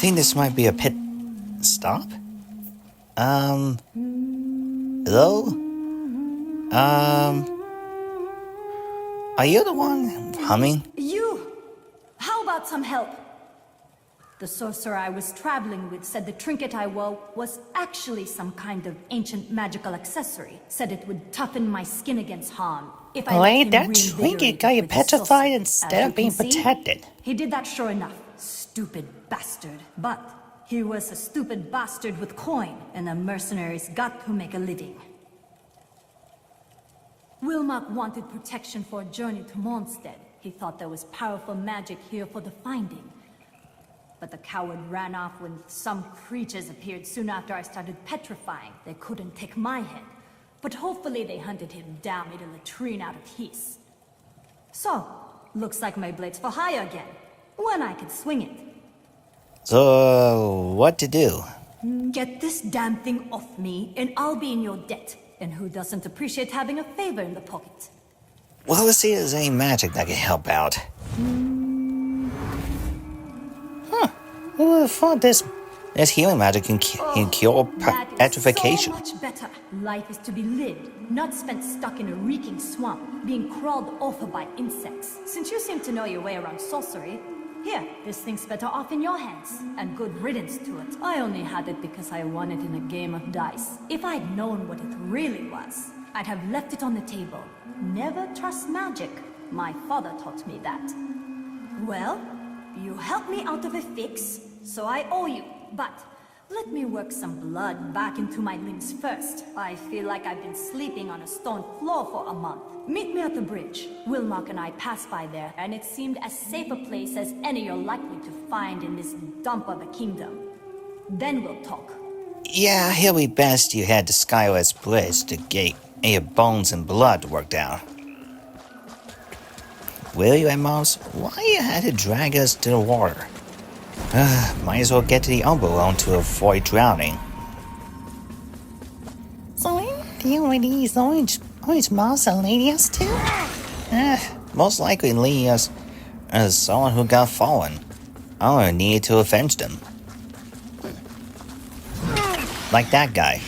think this might be a pit stop. Hello? Are you the one humming? You! How about some help? The sorcerer I was traveling with said the trinket I wore was actually some kind of ancient magical accessory. Said it would toughen my skin against harm. If I let him That reinvigorate trinket got you with his petrified sorcery. instead As of you being can see, protected. He did that sure enough. Stupid bastard. But he was a stupid bastard with coin, and the mercenaries got to make a living. Wilmark wanted protection for a journey to Mournstead. He thought there was powerful magic here for the finding. But the coward ran off when some creatures appeared soon after I started petrifying. They couldn't take my head. But hopefully they hunted him down, made a latrine out of his. So, looks like my blade's for hire again. When I can swing it. So, what to do? Get this damn thing off me, and I'll be in your debt. And who doesn't appreciate having a favor in the pocket? Well, let's see if there's any magic that can help out. Who would have thought this healing magic can cure petrification? So much better. Life is to be lived, not spent stuck in a reeking swamp, being crawled over by insects. Since you seem to know your way around sorcery, here, this thing's better off in your hands, and good riddance to it. I only had it because I won it in a game of dice. If I'd known what it really was, I'd have left it on the table. Never trust magic. My father taught me that. Well, you helped me out of a fix, so I owe you. But let me work some blood back into my limbs first. I feel like I've been sleeping on a stone floor for a month. Meet me at the bridge. Wilmark and I passed by there, and it seemed as safe a place as any you're likely to find in this dump of a kingdom. Then we'll talk. Yeah, it'll be best you head to Skywest Bridge to get your bones and blood worked out. Will you, Amos? Why you had to drag us to the water? Might as well get to the Umbral to avoid drowning. So are you with these orange moths and leading us to? Most likely leading us as someone who got fallen. I only needed to avenge them. Like that guy.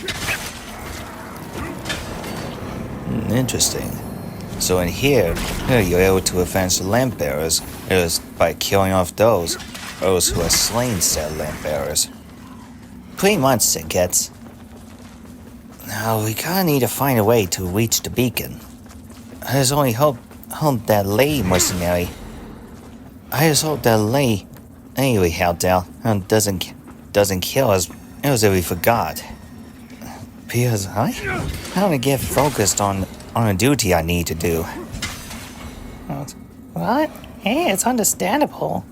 Interesting. So in here, you're able to avenge the lamp bearers. It was by killing off those who have slain said lamp bearers. Pretty much, Sinkets. Now we kinda need to find a way to reach the beacon. I just only hope that lady mercenary. I just hope that lady anyway out there doesn't kill us as if we forgot. Because I want to get focused on a duty I need to do. What? Hey, it's understandable.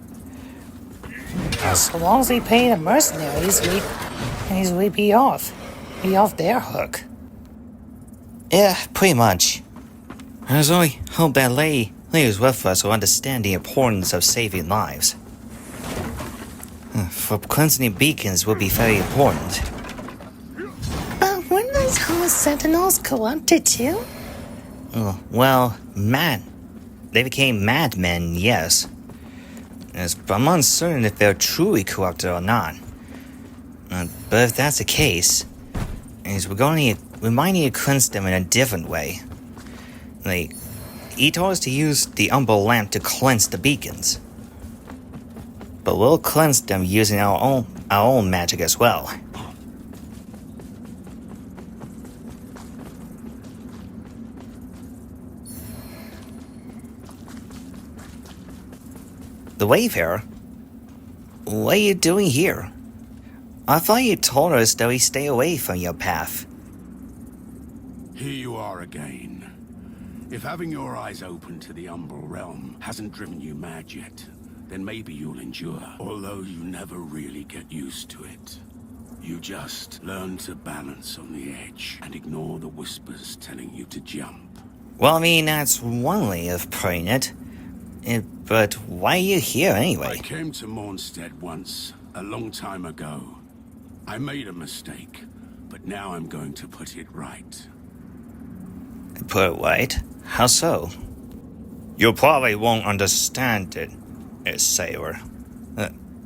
As long as we pay the mercenaries, we'd be off their hook. Yeah, pretty much. I just only hope that lady who's with us will understand the importance of saving lives. For cleansing beacons will be very important. But weren't those Hallowed Sentinels corrupted too? Well, they became madmen, yes. But I'm uncertain if they're truly corrupted or not. But if that's the case, we might need to cleanse them in a different way. He told us to use the Umbral lamp to cleanse the beacons. But we'll cleanse them using our own magic as well. The Wayfarer? What are you doing here? I thought you told us that we stay away from your path. Here you are again. If having your eyes open to the Umbral realm hasn't driven you mad yet, then maybe you'll endure, although you never really get used to it. You just learn to balance on the edge and ignore the whispers telling you to jump. Well, I mean, that's one way of putting it. But why are you here anyway? I came to Mournstead once, a long time ago. I made a mistake, but now I'm going to put it right. Put it right? How so? You probably won't understand it, sailor.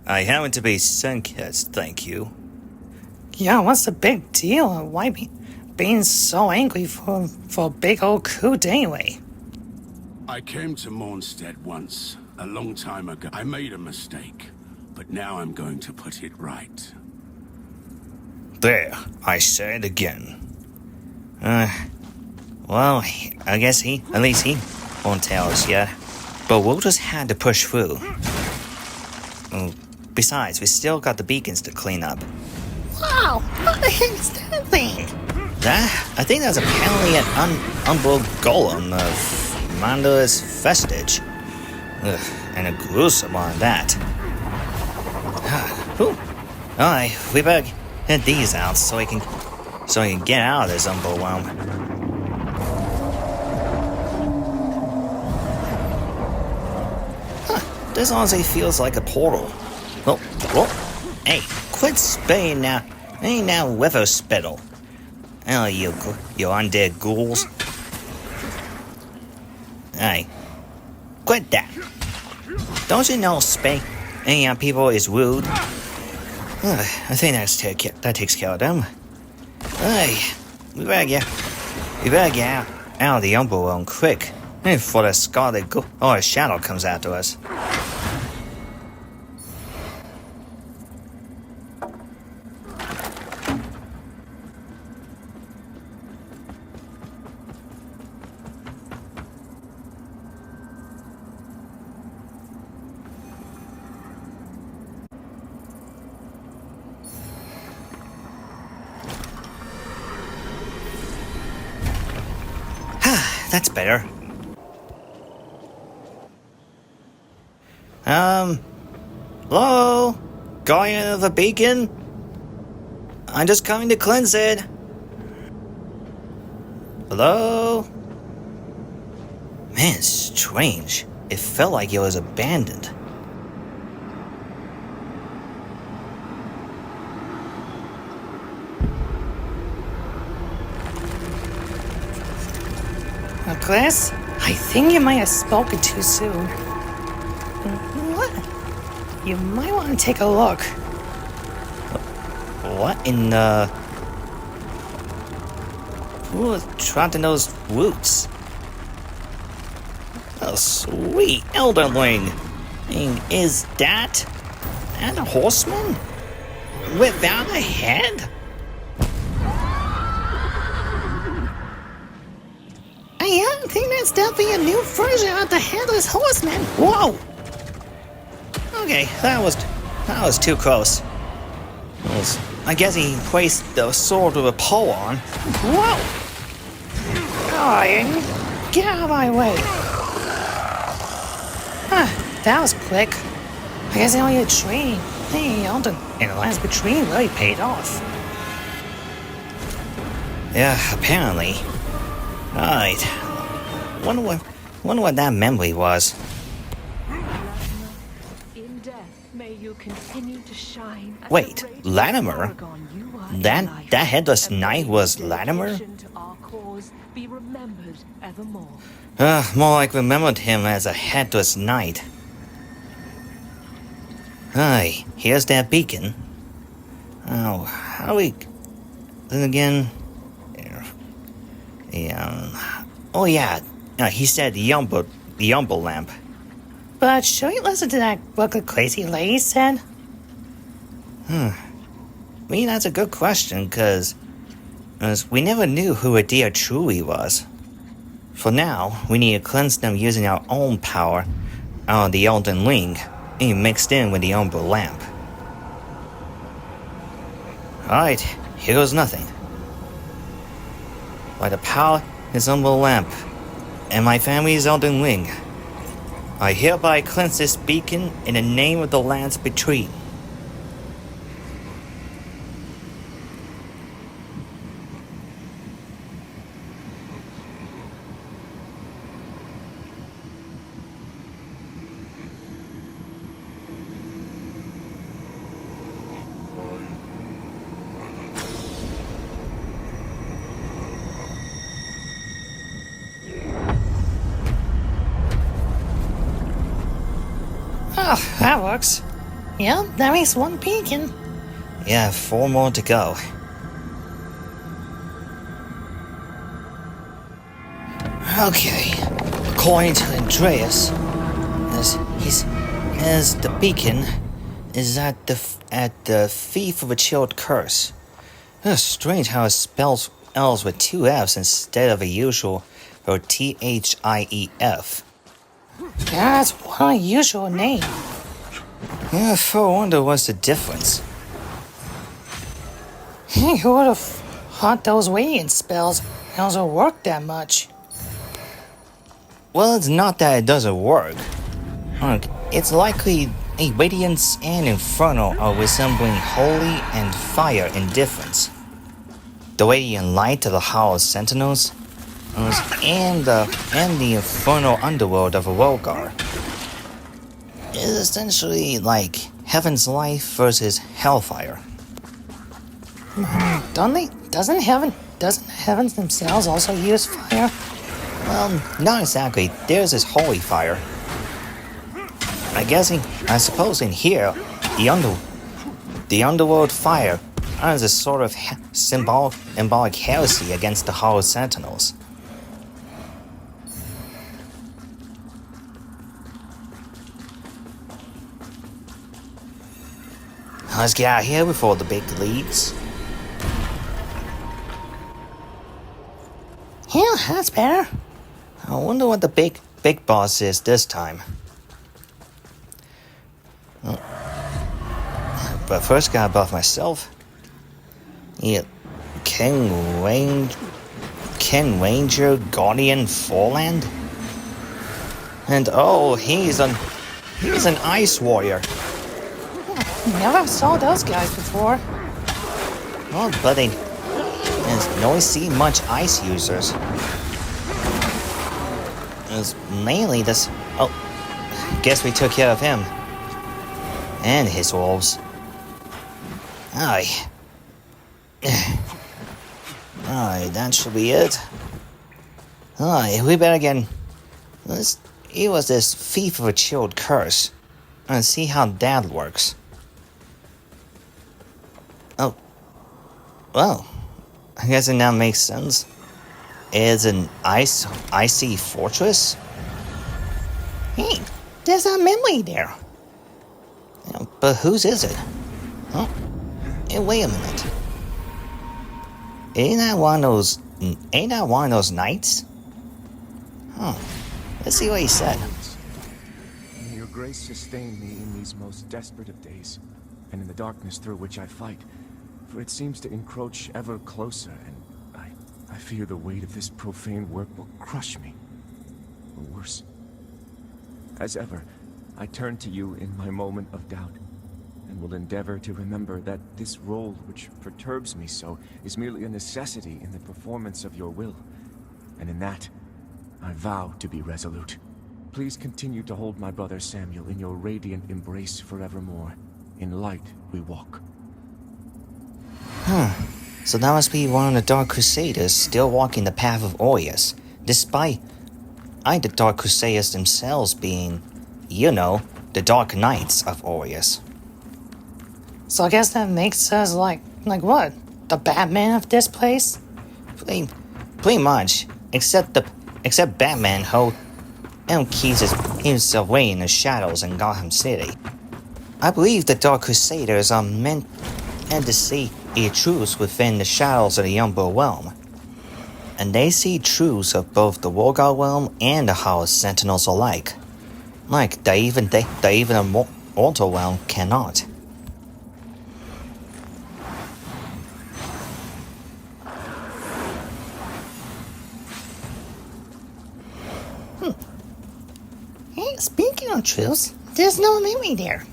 I happen to be sun-kissed, thank you. Yeah, what's the big deal? Why being so angry for a big old coot anyway? I came to Mournstead once, a long time ago. I made a mistake, but now I'm going to put it right. There, I say it again. Well, I guess at least he won't tell us yet. But we'll just have to push through. Besides, we still got the beacons to clean up. Wow, what the heck is that thing? I think that's apparently an Umbral golem of Manda's vestige. And a gruesome one at that. Alright, we better get these out so we can get out of this Umbral realm. This honestly feels like a portal. Oh, hey, quit spitting now. Ain't now wither spittle. Oh, you undead ghouls. Hey, quit that. Don't you know spitting on people is rude? I think that takes care of them. Hey, we better get out of the Umbral realm quick before the scarlet or a shadow comes after us. That's better. Hello? Guardian of the beacon? I'm just coming to cleanse it. Hello? Man, strange. It felt like it was abandoned. Chris, I think you might have spoken too soon. What? You might want to take a look. What in the... Who trotting those roots? Oh, sweet Elden Ring! Is that a horseman? Without a head? I think that's definitely a new version of the Headless Horseman. Whoa! Okay, that was too close. I guess he placed the sword with a pole on. Whoa! Oh, get out of my way. That was quick. I guess I only had training. Hey, Elden, and the last training really paid off. Yeah, apparently. Alright. Wonder what that memory was. In death, may you continue to shine. Wait, Latimer? That headless knight was Latimer? Be remembered evermore. More like remembered him as a headless knight. Aye, here's that beacon. Oh, how do we... Then again... Oh yeah, he said the Umbral lamp. But should we listen to that what the crazy lady said? I mean, that's a good question, because we never knew who Adia truly was. For now, we need to cleanse them using our own power out of the Elden Ring, and mixed in with the Umbral lamp. Alright, here goes nothing. By the power is Umbral lamp, and my family's Elden Ring, I hereby cleanse this beacon in the name of the lands between. Oh, that works. Yep, that makes one beacon. Yeah, 4 more to go. Okay, according to Andreas, as the beacon is at the Thief of a Chilled Curse. It's strange how it spells L's with 2 F's instead of a usual or THIEF. Yeah, that's one unusual name. Yeah, I wonder what's the difference. Who would have thought those radiant spells also work that much? Well, it's not that it doesn't work. Look, it's likely a Radiance and Inferno are resembling Holy and Fire in difference. The Radiant Light of the Hallowed Sentinels and the Infernal Underworld of a rhogar is essentially like Heaven's Life versus Hellfire. Doesn't heavens themselves also use fire? Well, not exactly. Theirs is holy fire. I suppose in here, the underworld fire is a sort of symbolic heresy against the Hallowed Sentinels. Let's get out of here before the big leads. Yeah, that's better. I wonder what the big boss is this time. But first, gotta buff myself. Yeah, King Ranger Guardian Foreland, and oh, he's an ice warrior. Never saw those guys before. Oh, but they don't see much ice users. It's mainly this. Oh, guess we took care of him and his wolves. Aye, that should be it. Aye, we better get. It was this Thief of a Chilled Curse, and see how that works. Oh, well, I guess it now makes sense. It's an icy fortress. Hey, there's a memory there. Yeah, but whose is it? Oh, hey, wait a minute. Ain't that one of those knights? Huh. Let's see what he said. May your grace sustain me in these most desperate of days, and in the darkness through which I fight, for it seems to encroach ever closer, and I fear the weight of this profane work will crush me, or worse. As ever, I turn to you in my moment of doubt, and will endeavor to remember that this role which perturbs me so is merely a necessity in the performance of your will, and in that, I vow to be resolute. Please continue to hold my brother Samuel in your radiant embrace forevermore. In light we walk. So that must be one of the Dark Crusaders still walking the path of Orius, despite the Dark Crusaders themselves being, the Dark Knights of Orius. So I guess that makes us like what? The Batman of this place? Pretty much, except Batman who keeps himself away in the shadows in Gotham City. I believe the Dark Crusaders are meant to see a truce within the shadows of the Umbral realm, and they see truths of both the rhogar realm and the Hallowed Sentinels alike, like that even a mortal realm cannot. Hey, speaking of truths, there's no memory there.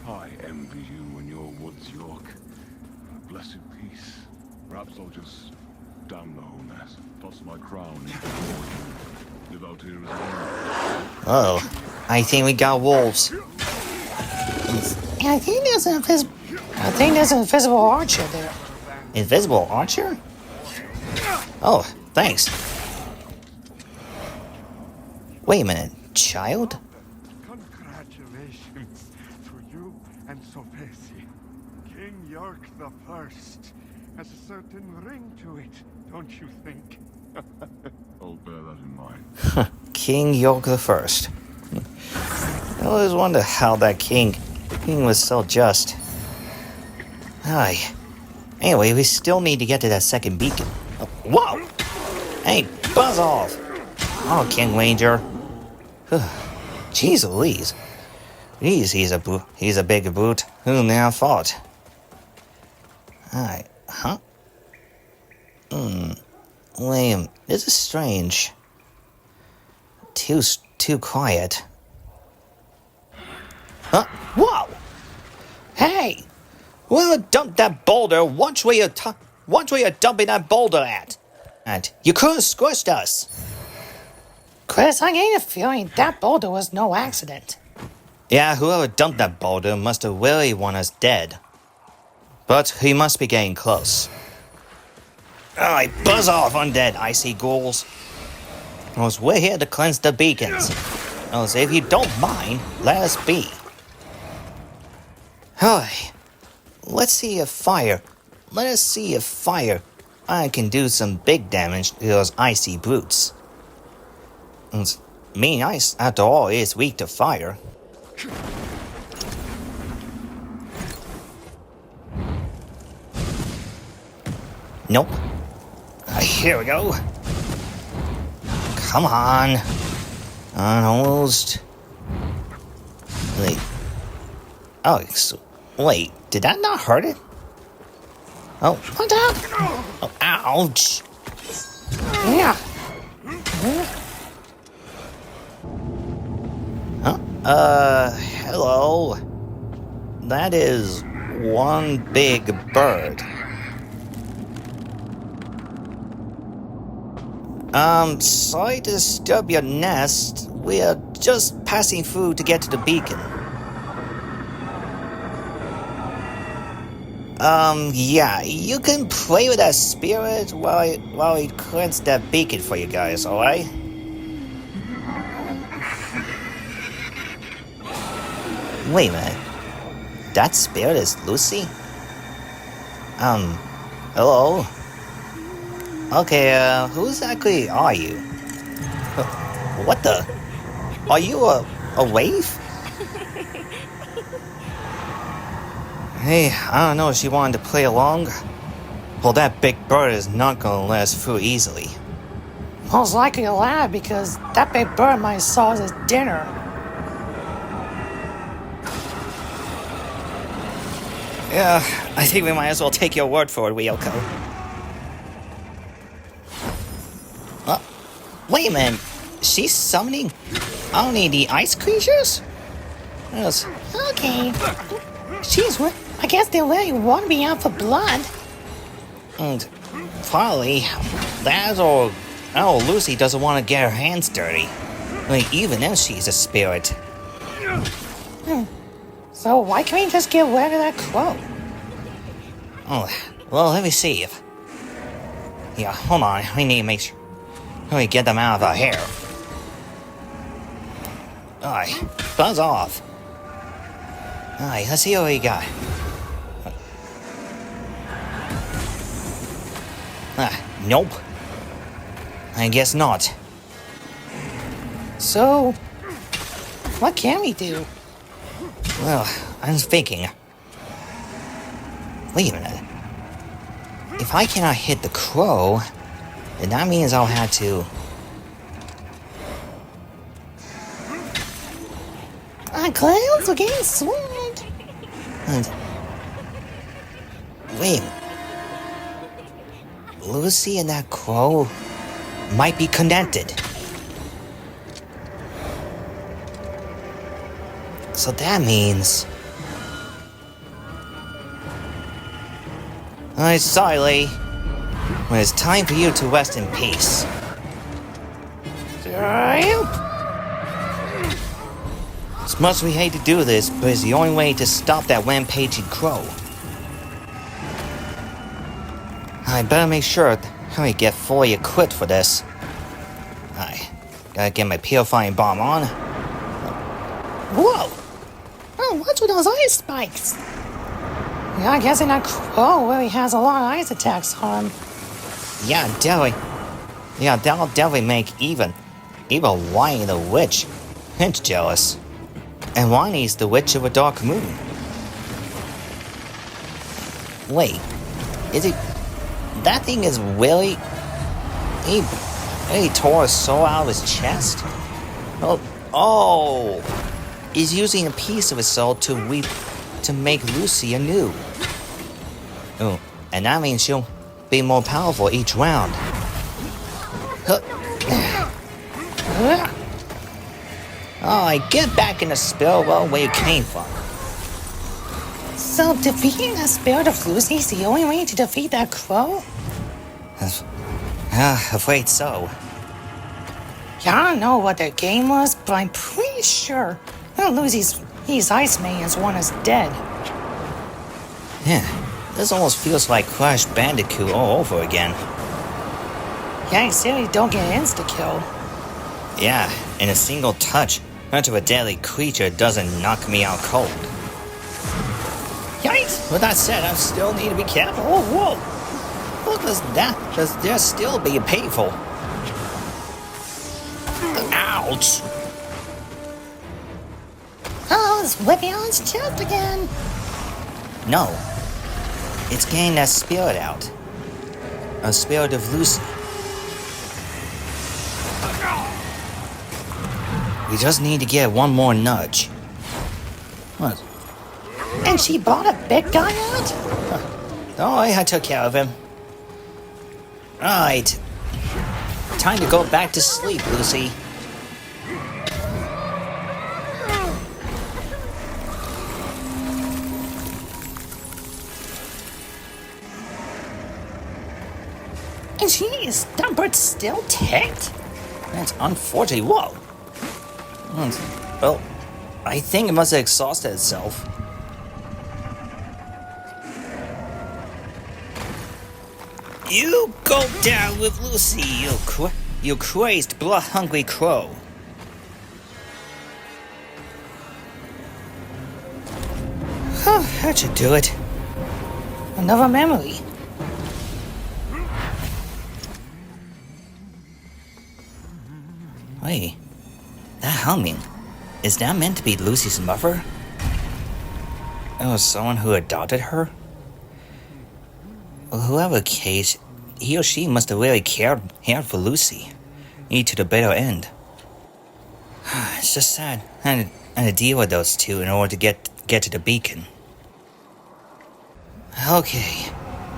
I envy you and your woods, York. Blessed peace. Perhaps I'll just damn the whole mess. Toss my crown into the water. Live out here as well. Oh, I think we got wolves. I think there's an invisible archer there. Invisible archer? Oh, thanks. Wait a minute. child? Congratulations to you and Sopesi. King York the First has a certain ring to it, don't you think? I'll bear that in mind. King York the First. I always wonder how that king was so just. Aye. Anyway, we still need to get to that second beacon. Oh, whoa! Hey, buzz off! Oh, King Ranger. Jeez Louise. He's a big brute. Who now thought? Alright, huh? William, this is strange. Too quiet. Huh? Whoa! Hey! Well, dump that boulder. Watch where you're dumping that boulder at. And you could have squished us. Chris, I get a feeling that boulder was no accident. Yeah, whoever dumped that boulder must have really want us dead. But he must be getting close. Alright, buzz off, undead icy ghouls. We're here to cleanse the beacons. If you don't mind, let us be. Alright, let us see if fire I can do some big damage to those icy brutes. Mean ice, after all, is weak to fire. Nope. Here we go. Come on. Almost. Wait. Oh, wait. Did that not hurt it? Oh, what up? Oh, ouch. Yeah. Hello. That is one big bird. Sorry to disturb your nest. We are just passing through to get to the beacon. Yeah, you can play with that spirit while we cleanse that beacon for you guys, alright? Wait a minute. That spirit is Lucy? Hello? Okay, who exactly are you? What the? Are you a wave? Hey, I don't know if she wanted to play along. Well, that big bird is not gonna let us through easily. Most likely alive because that big bird might saw us as dinner. Yeah, I think we might as well take your word for it, Ryoko. Wait a minute. She's summoning only the ice creatures? Yes. Okay. Jeez, I guess they really want me out for blood. And finally, that's all. Oh, Lucy doesn't want to get her hands dirty. Even if she's a spirit. So why can't we just get rid of that crow? Oh, well, let me see if... Yeah, hold on. We need to make sure... We get them out of our hair. Alright, buzz off. Alright, let's see what we got. Nope. I guess not. So, what can we do? Well, I'm thinking... Wait a minute. If I cannot hit the crow, then that means I'll have to... Our clouds are getting swarmed. And... Wait. Lucy and that crow might be connected. So that means... I'm sorry, Lee. When it's time for you to rest in peace. As much as we hate to do this, but it's the only way to stop that rampaging crow. I better make sure that we get fully equipped for this. Aye. Gotta get my purifying bomb on. Whoa! Oh, what's with those ice spikes? Yeah, I guess in that crow where he has a lot of ice attacks on him. Yeah, definitely. Yeah, that'll definitely make even Whiny the Witch hint jealous. And Whiny's the Witch of a Dark Moon. Wait, is it... That thing is really... He tore his soul out of his chest? Oh! He's using a piece of his soul to make Lucy anew. Oh, and that means she'll be more powerful each round. Alright, get back in the spirit world where you came from. So defeating the spirit of Lucy is the only way to defeat that crow? Afraid so. Yeah, I don't know what their game was, but I'm pretty sure Lucy's ice minions one is dead. Yeah, this almost feels like Crash Bandicoot all over again. Yeah, you seriously don't get insta-kill. Yeah, in a single touch, much of a deadly creature doesn't knock me out cold. Yikes! With that said, I still need to be careful. Oh, whoa! What does there still be painful? Ouch! Oh, it's whipping on his chest again. No. It's getting that spirit out. A spirit of Lucy. We just need to get one more nudge. What? And she brought a big guy out? Oh, I took care of him. Right. Time to go back to sleep, Lucy. And geez, that bird's still ticked? That's unfortunate. Whoa. Well, I think it must have exhausted itself. You go down with Lucy, you crazed, blood-hungry crow. That should do it. Another memory. Wait, that humming, is that meant to be Lucy's mother? Or someone who adopted her? Well, whoever case, he or she must have really cared for Lucy, to the bitter end. It's just sad, and to deal with those two in order to get to the beacon. Okay,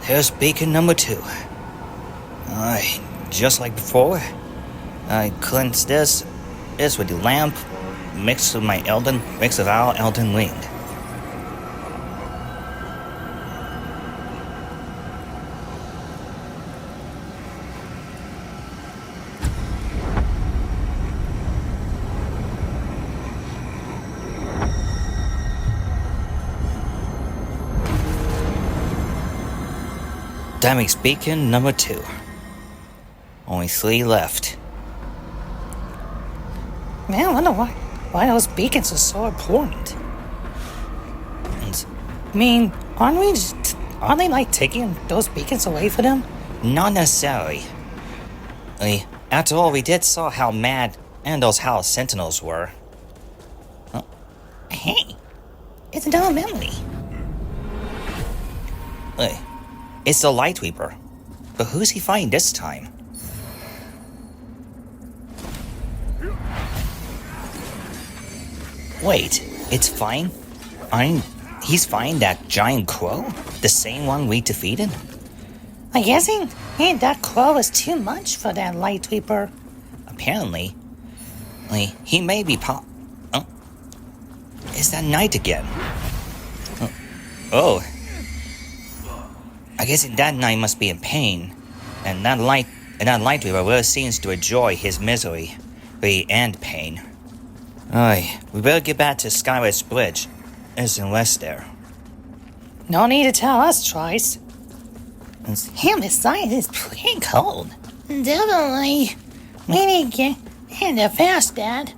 there's beacon number 2. Alright, just like before, I cleanse this with the lamp, mixed with our Elden Ring. That makes beacon number 2. Only 3 left. Man, I wonder why those beacons are so important. I mean, aren't they like taking those beacons away from them? Not necessarily. After all, we did saw how mad and those Hallowed Sentinels were. Hey, it's another memory. It's the Light Reaper. But who's he fighting this time? Wait, it's fine? He's fighting that giant crow? The same one we defeated? I'm guessing that crow is too much for that Light Reaper. Apparently. He may be It's that night again. Oh. I guess that knight must be in pain, and that light reaper really seems to enjoy his misery and pain. We better get back to Skyward's Bridge. There's no rest there. No need to tell us twice. And besides, it's pretty cold. Definitely. We need And they're fast, Dad.